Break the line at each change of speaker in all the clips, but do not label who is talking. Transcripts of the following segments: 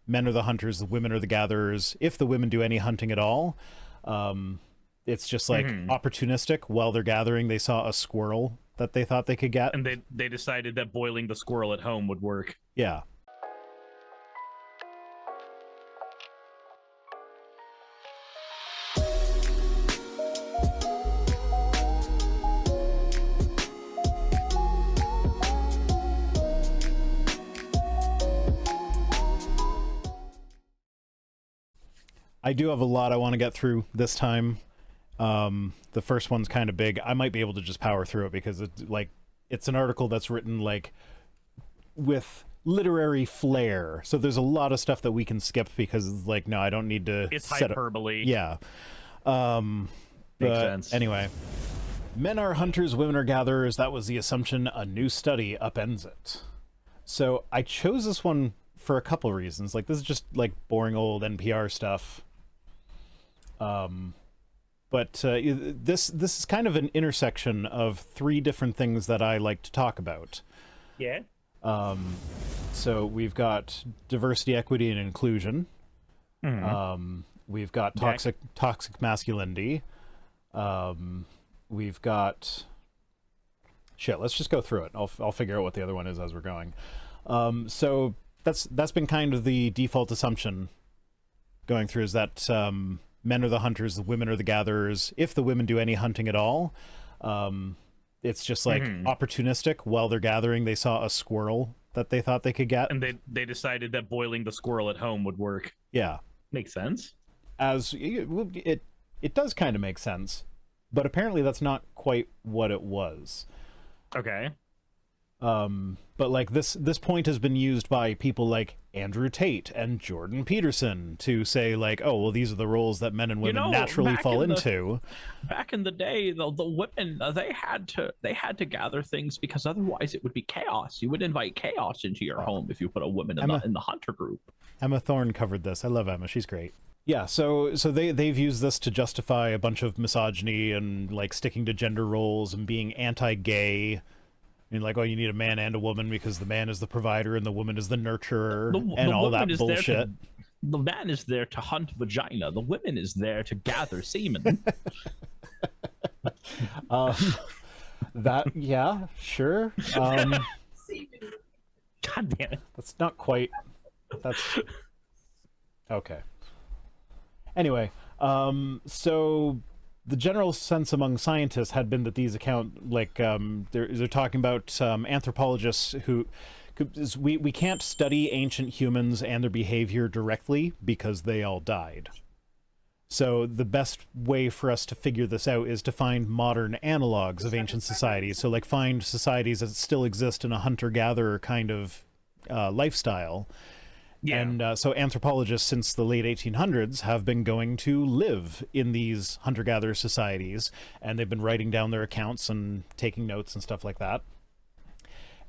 men are the hunters, the women are the gatherers. If the women do any hunting at all, it's just like opportunistic. While they're gathering, they saw a squirrel that they thought they could get,
and they decided that boiling the squirrel at home would work.
Yeah. I do have a lot I want to get through this time. The first one's kind of big. I might be able to just power through it because it's an article that's written like with literary flair. So there's a lot of stuff that we can skip because it's like, no, I don't need to.
It's hyperbole.
Yeah.
Makes sense.
Anyway, men are hunters, women are gatherers. That was the assumption. A new study upends it. So I chose this one for a couple reasons. Like, this is just like boring old NPR stuff. But this is kind of an intersection of three different things that I like to talk about.
Yeah.
So we've got diversity, equity, and inclusion. We've got toxic masculinity. We've got shit. Let's just go through it. I'll figure out what the other one is as we're going. So that's been kind of the default assumption going through, is that men are the hunters, the women are the gatherers. If the women do any hunting at all, it's just like opportunistic. While they're gathering, they saw a squirrel that they thought they could get,
and they decided that boiling the squirrel at home would work.
Yeah,
makes sense.
As it does kind of make sense, but apparently that's not quite what it was.
Okay.
But like this point has been used by people like Andrew Tate and Jordan Peterson to say like, oh, well, these are the roles that men and women naturally fall into.
Back in the day, the women, they had to gather things because otherwise it would be chaos. You would invite chaos into your home if you put a woman in the hunter group.
Emma Thorne covered this. I love Emma. She's great. Yeah, so they've used this to justify a bunch of misogyny and like sticking to gender roles and being anti-gay. I mean, like, oh, you need a man and a woman because the man is the provider and the woman is the nurturer and all that bullshit.
The man is there to hunt vagina. The woman is there to gather semen.
Yeah, sure.
God damn it.
That's not quite... That's... Okay. Anyway, so... The general sense among scientists had been that these account, like, they're talking about anthropologists who, we can't study ancient humans and their behavior directly because they all died. So the best way for us to figure this out is to find modern analogs of ancient societies. So like find societies that still exist in a hunter-gatherer kind of lifestyle. Yeah. And so anthropologists since the late 1800s have been going to live in these hunter-gatherer societies, and they've been writing down their accounts and taking notes and stuff like that.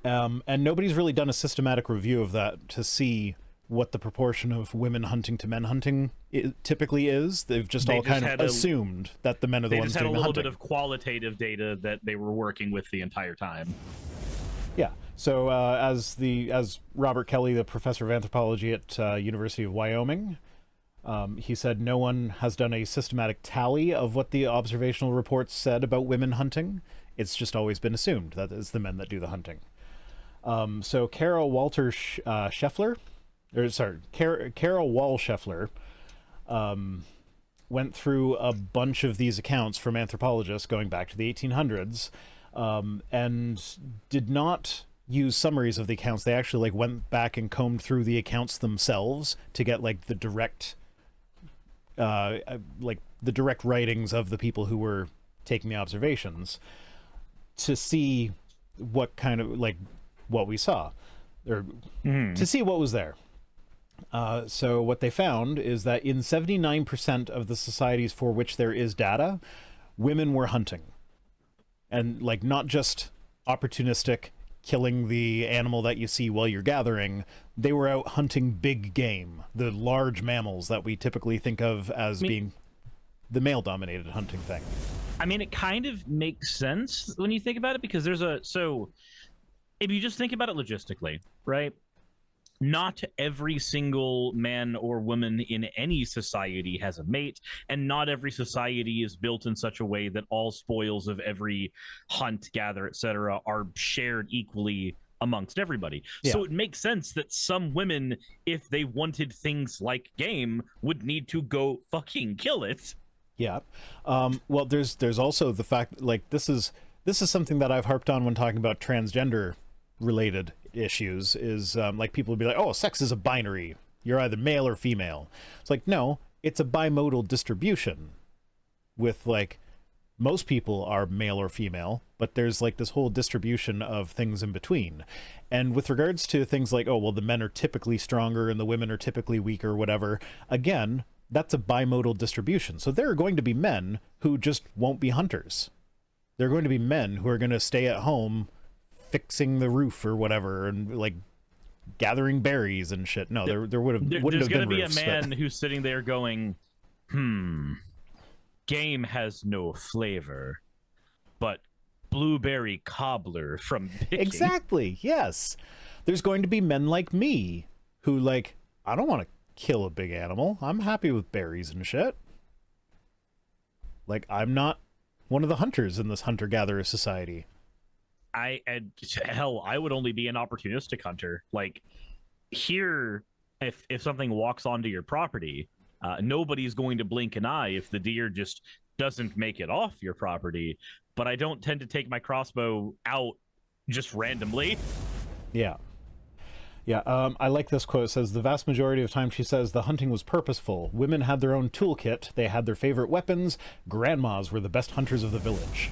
And nobody's really done a systematic review of that to see what the proportion of women hunting to men hunting typically is. They've just all kind of assumed that the men are the ones doing the hunting. They just had a little
bit of qualitative data that they were working with the entire time.
Yeah. So as Robert Kelly, the professor of anthropology at University of Wyoming, he said no one has done a systematic tally of what the observational reports said about women hunting. It's just always been assumed that it's the men that do the hunting. So Carol Wall Scheffler went through a bunch of these accounts from anthropologists going back to the 1800s, and did not use summaries of the accounts. They actually like went back and combed through the accounts themselves to get like the direct writings of the people who were taking the observations to see what kind of like what we saw, or to see what was there. So what they found is that in 79% of the societies for which there is data, women were hunting. And like not just opportunistic killing the animal that you see while you're gathering, they were out hunting big game, the large mammals that we typically think of as being the male-dominated hunting thing.
I mean, it kind of makes sense when you think about it, because so if you just think about it logistically, right? not every single man or woman in any society has a mate, and not every society is built in such a way that all spoils of every hunt, gather, etc. are shared equally amongst everybody.
Yeah.
So it makes sense that some women, if they wanted things like game, would need to go fucking kill it.
Yeah. Well, there's also the fact, like, this is something that I've harped on when talking about transgender related issues, is like, people would be like, oh, sex is a binary, you're either male or female. It's like, no, it's a bimodal distribution, with, like, most people are male or female, but there's, like, this whole distribution of things in between. And with regards to things like, oh, well, the men are typically stronger and the women are typically weaker, whatever, again, that's a bimodal distribution. So there are going to be men who just won't be hunters. There are going to be men who are going to stay at home fixing the roof or whatever, and, like, gathering berries and shit. No, there wouldn't have
There's
been
going to be
roofs,
a man who's sitting there going, game has no flavor, but blueberry cobbler from picking.
Exactly, yes. There's going to be men like me who, like, I don't want to kill a big animal. I'm happy with berries and shit. Like, I'm not one of the hunters in this hunter-gatherer society.
I would only be an opportunistic hunter. Like, here, if something walks onto your property, nobody's going to blink an eye if the deer just doesn't make it off your property. But I don't tend to take my crossbow out just randomly.
Yeah. Yeah, I like this quote. It says, the vast majority of time, she says, the hunting was purposeful. Women had their own toolkit. They had their favorite weapons. Grandmas were the best hunters of the village.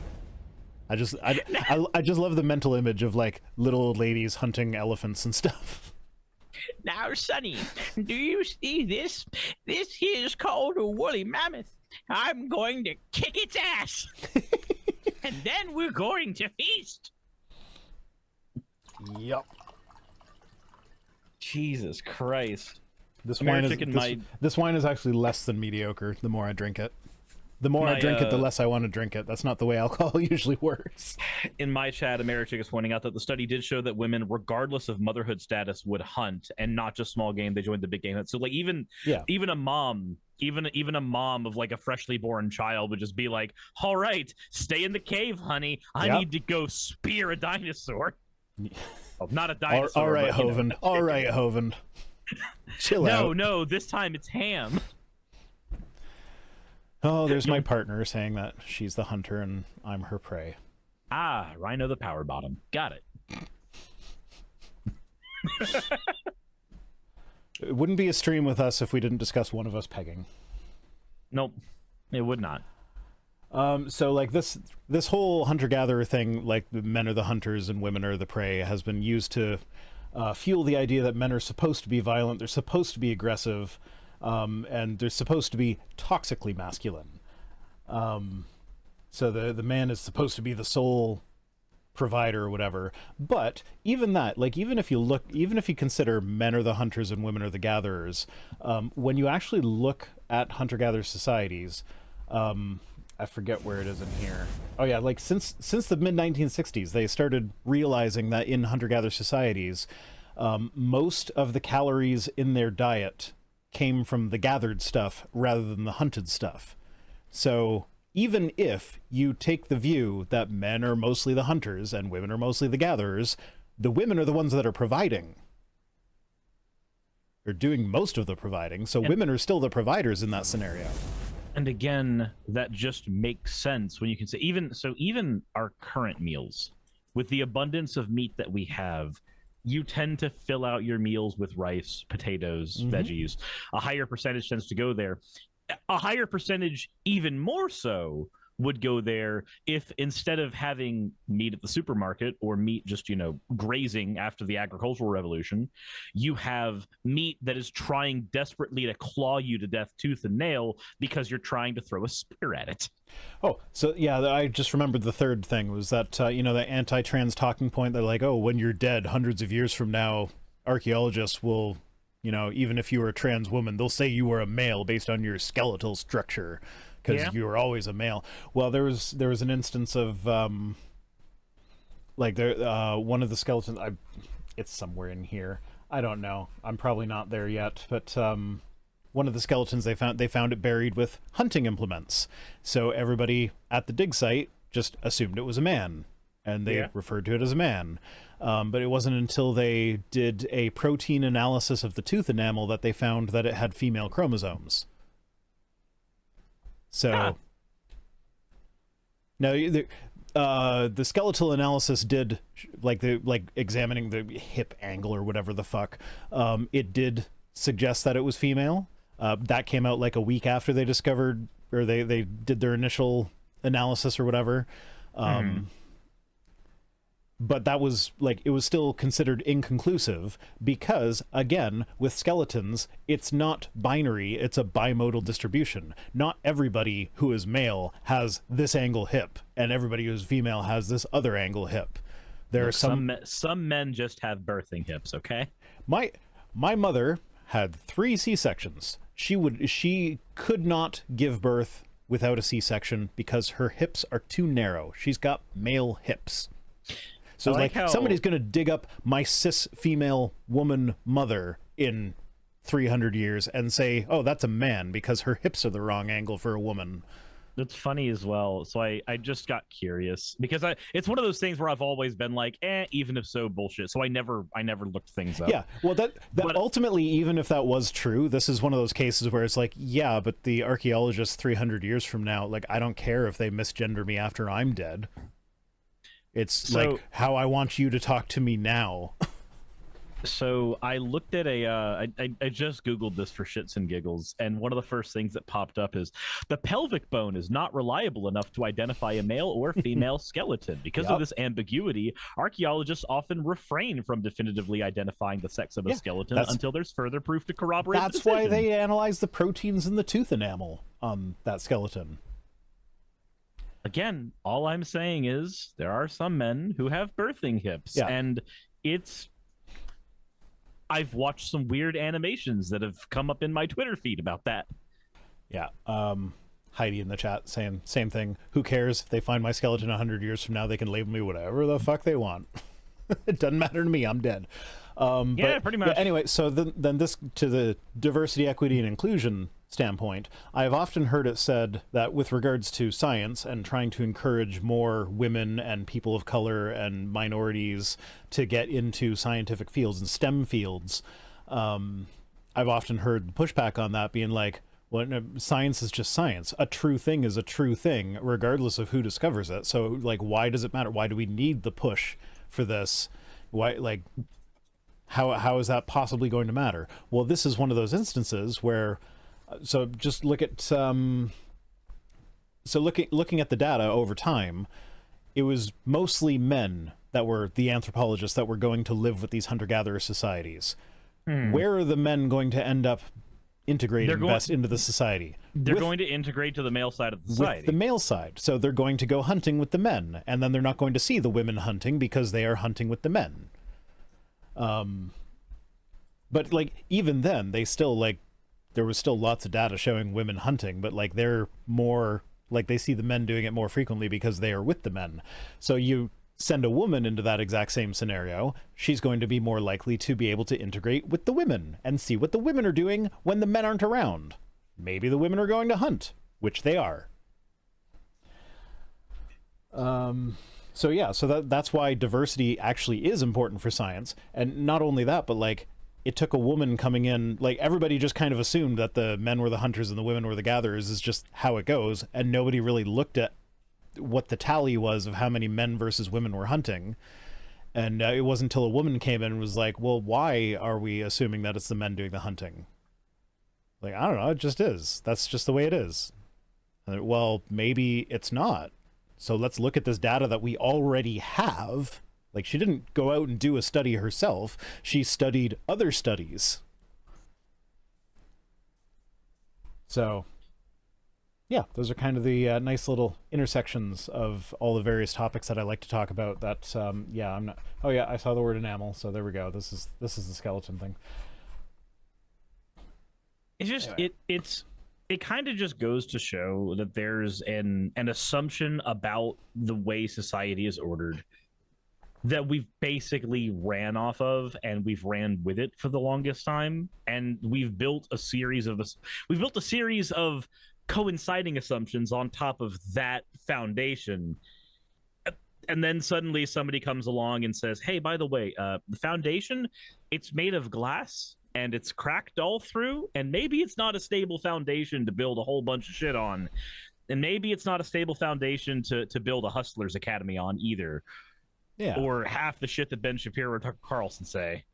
I just love the mental image of, like, little old ladies hunting elephants and stuff.
Now, Sonny, do you see this? This here's called a woolly mammoth. I'm going to kick its ass. And then we're going to feast.
Yep.
Jesus Christ.
This wine is actually less than mediocre the more I drink it. The more I drink it, the less I want to drink it. That's not the way alcohol usually works.
In my chat, Americhick is pointing out that the study did show that women, regardless of motherhood status, would hunt, and not just small game. They joined the big game. So, like, even a mom, even a mom of, like, a freshly born child would just be like, "All right, stay in the cave, honey. I need to go spear a dinosaur." Oh, not a dinosaur.
All right, Hovind. All right, Hovind. Chill out.
No, this time it's ham.
Oh, there's my partner saying that she's the hunter and I'm her prey.
Ah, Rhino the power bottom. Got it.
It wouldn't be a stream with us if we didn't discuss one of us pegging.
Nope, it would not.
So, like, this whole hunter-gatherer thing, like, the men are the hunters and women are the prey, has been used to fuel the idea that men are supposed to be violent, they're supposed to be aggressive, and they're supposed to be toxically masculine. So the man is supposed to be the sole provider or whatever. But even that, like, even if you consider men are the hunters and women are the gatherers, when you actually look at hunter-gatherer societies, I forget where it is in here. Oh yeah, like, since the mid-1960s, they started realizing that in hunter-gatherer societies, most of the calories in their diet came from the gathered stuff rather than the hunted stuff. So even if you take the view that men are mostly the hunters and women are mostly the gatherers, the women are the ones that are providing. They're doing most of the providing, so women are still the providers in that scenario.
And again, that just makes sense when you can say, even our current meals, with the abundance of meat that we have, you tend to fill out your meals with rice, potatoes, veggies. A higher percentage tends to go there. A higher percentage, even more so, would go there if, instead of having meat at the supermarket or meat just, grazing after the agricultural revolution, you have meat that is trying desperately to claw you to death tooth and nail because you're trying to throw a spear at it.
Oh, so yeah, I just remembered the third thing was that, the anti-trans talking point. They're like, oh, when you're dead hundreds of years from now, archaeologists will, even if you were a trans woman, they'll say you were a male based on your skeletal structure because you were always a male. Well, there was an instance of, one of the skeletons, it's somewhere in here. I don't know. I'm probably not there yet, but one of the skeletons they found it buried with hunting implements. So everybody at the dig site just assumed it was a man, and they referred to it as a man. But it wasn't until they did a protein analysis of the tooth enamel that they found that it had female chromosomes. So, no, the skeletal analysis did examining the hip angle or whatever the fuck. It did suggest that it was female. That came out like a week after they discovered, or they did their initial analysis or whatever. But that was it was still considered inconclusive because, again, with skeletons, it's not binary, it's a bimodal distribution. Not everybody who is male has this angle hip, and everybody who is female has this other angle hip. There are some
men just have birthing hips, okay?
My mother had 3 C-sections. She could not give birth without a C-section because her hips are too narrow. She's got male hips. So it's like somebody's going to dig up my cis female woman mother in 300 years and say, oh, that's a man because her hips are the wrong angle for a woman.
That's funny as well. So I just got curious because it's one of those things where I've always been like, even if so, bullshit. So I never looked things up.
Yeah, well, but ultimately, even if that was true, this is one of those cases where it's like, yeah, but the archaeologists 300 years from now, like, I don't care if they misgender me after I'm dead. It's like how I want you to talk to me now.
So I looked at I just Googled this for shits and giggles, and one of the first things that popped up is the pelvic bone is not reliable enough to identify a male or female skeleton. Because of this ambiguity, archaeologists often refrain from definitively identifying the sex of a skeleton until there's further proof to corroborate the decision.
That's why they analyze the proteins in the tooth enamel on that skeleton.
Again, all I'm saying is there are some men who have birthing hips, and I've watched some weird animations that have come up in my Twitter feed about that.
Yeah. Heidi in the chat saying same thing. Who cares if they find my skeleton 100 years from now? They can label me whatever the fuck they want. It doesn't matter to me. I'm dead.
But, pretty much.
Anyway, so then this, to the diversity, equity, and inclusion standpoint, I have often heard it said that with regards to science and trying to encourage more women and people of color and minorities to get into scientific fields and STEM fields, I've often heard the pushback on that being like, well, no, science is just science. A true thing is a true thing, regardless of who discovers it. So, like, why does it matter? Why do we need the push for this? Why, like, how is that possibly going to matter? Well, this is one of those instances where, so just look at, looking at the data over time, it was mostly men that were the anthropologists that were going to live with these hunter-gatherer societies. Where are the men going to end up integrating best into the society?
They're going to integrate to the male side of the society.
With the male side. So they're going to go hunting with the men, and then they're not going to see the women hunting because they are hunting with the men. But like, even then, they still, like, there was still lots of data showing women hunting, but like, they're more like, they see the men doing it more frequently because they are with the men. So you send a woman into that exact same scenario, she's going to be more likely to be able to integrate with the women and see what the women are doing when the men aren't around. Maybe the women are going to hunt, which they are. So yeah, so that's why diversity actually is important for science. And not only that, but like, it took a woman coming in, like, everybody just kind of assumed that the men were the hunters and the women were the gatherers, is just how it goes, and nobody really looked at what the tally was of how many men versus women were hunting. And it wasn't until a woman came in and was like, well, why are we assuming that it's the men doing the hunting? Like, I don't know, it just is. That's just the way it is. Well, maybe it's not. So let's look at this data that we already have. Like, she didn't go out and do a study herself. She studied other studies. So, yeah, those are kind of the nice little intersections of all the various topics that I like to talk about. That, yeah, I'm not. Oh yeah, I saw the word enamel. So there we go. This is the skeleton thing.
It's just it kind of just goes to show that there's an assumption about the way society is ordered that we've basically ran off of, and we've ran with it for the longest time, and we've built a series of coinciding assumptions on top of that foundation. And then suddenly somebody comes along and says, hey, by the way, the foundation, it's made of glass and it's cracked all through, and maybe it's not a stable foundation to build a whole bunch of shit on, and maybe it's not a stable foundation to build a hustler's academy on either.
Yeah.
Or half the shit that Ben Shapiro or Tucker Carlson say.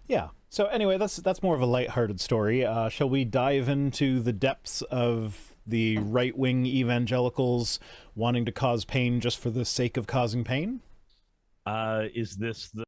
Yeah. So anyway, that's more of a lighthearted story. Shall we dive into the depths of the right-wing evangelicals wanting to cause pain just for the sake of causing pain?
Is this the